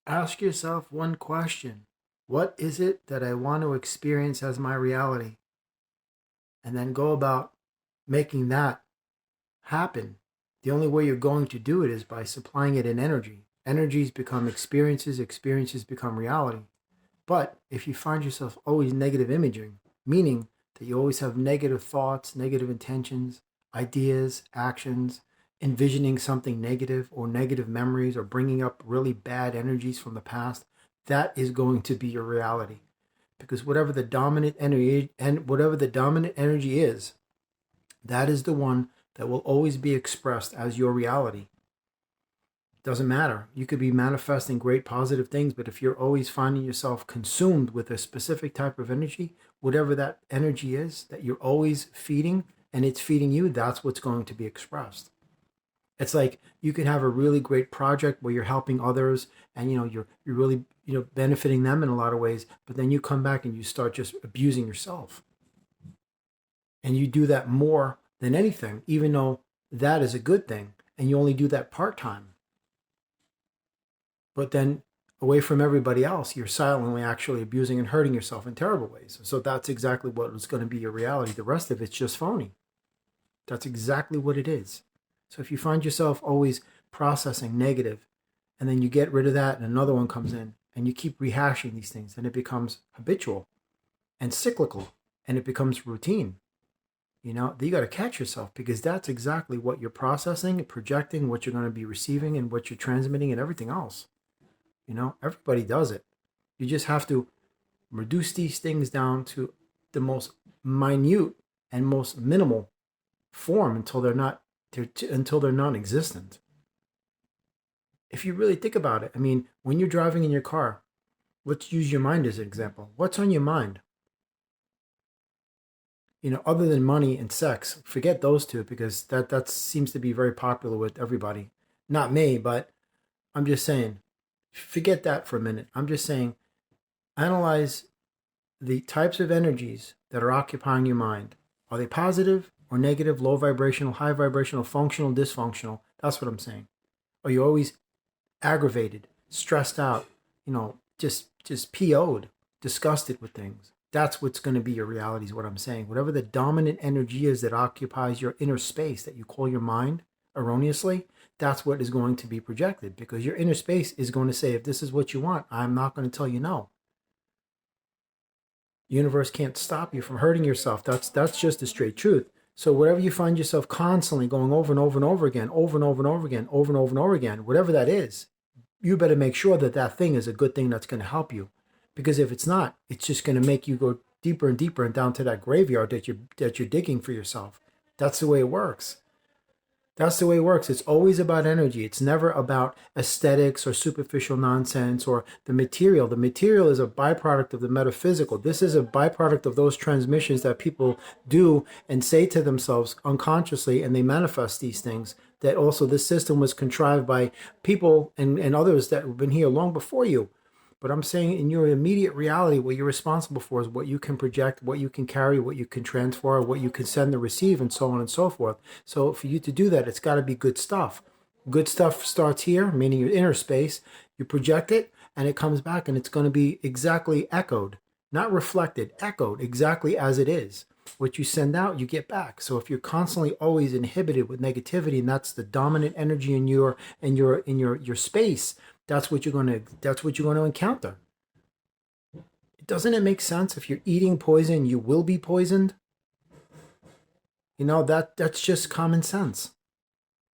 Ask yourself one question. What is it that I want to experience as my reality? And then go about making that happen. The only way you're going to do it is by supplying it in energy. Energies become experiences, experiences become reality. But if you find yourself always negative imaging, meaning that you always have negative thoughts, negative intentions, ideas, actions, envisioning something negative or negative memories or bringing up really bad energies from the past, that is going to be your reality. Because whatever the dominant energy is, that is the one that will always be expressed as your reality. Doesn't matter. You could be manifesting great positive things, but if you're always finding yourself consumed with a specific type of energy, whatever that energy is that you're always feeding and it's feeding you, that's what's going to be expressed. It's like you can have a really great project where you're helping others and you're really benefiting them in a lot of ways, but then you come back and you start just abusing yourself. And you do that more than anything, even though that is a good thing, and you only do that part-time. But then away from everybody else, you're silently actually abusing and hurting yourself in terrible ways. So that's exactly what is going to be your reality. The rest of it's just phony. That's exactly what it is. So if you find yourself always processing negative, and then you get rid of that and another one comes in, and you keep rehashing these things, and it becomes habitual and cyclical, and it becomes routine. You got to catch yourself, because that's exactly what you're processing, projecting, what you're going to be receiving, and what you're transmitting, and everything else. Everybody does it. You just have to reduce these things down to the most minute and most minimal form until they're non-existent. If you really think about it, I mean, when you're driving in your car, let's use your mind as an example. What's on your mind? Other than money and sex, forget those two, because that seems to be very popular with everybody. Not me, but I'm just saying, forget that for a minute. I'm just saying, analyze the types of energies that are occupying your mind. Are they positive or negative, low vibrational, high vibrational, functional, dysfunctional? That's what I'm saying. Are you always aggravated, stressed out, just PO'd, disgusted with things? That's what's going to be your reality, is what I'm saying. Whatever the dominant energy is that occupies your inner space that you call your mind erroneously, that's what is going to be projected, because your inner space is going to say, if this is what you want, I'm not going to tell you no. The universe can't stop you from hurting yourself. That's just the straight truth. So whatever you find yourself constantly going over and over and over again, over and over and over again, over and over and over again, whatever that is, you better make sure that that thing is a good thing that's going to help you. Because if it's not, it's just going to make you go deeper and deeper and down to that graveyard that you're digging for yourself. That's the way it works. That's the way it works. It's always about energy. It's never about aesthetics or superficial nonsense or the material. The material is a byproduct of the metaphysical. This is a byproduct of those transmissions that people do and say to themselves unconsciously, and they manifest these things. That also this system was contrived by people and others that have been here long before you. But I'm saying, in your immediate reality, what you're responsible for is what you can project, what you can carry, what you can transfer, what you can send and receive, and so on and so forth. So for you to do that, it's got to be good stuff. Good stuff starts here, meaning your inner space. You project it, and it comes back, and it's going to be exactly echoed, not reflected, echoed exactly as it is. What you send out, you get back. So if you're constantly always inhibited with negativity, and that's the dominant energy in your space, that's what you're going to encounter. Doesn't it make sense? If you're eating poison, you will be poisoned. That's just common sense.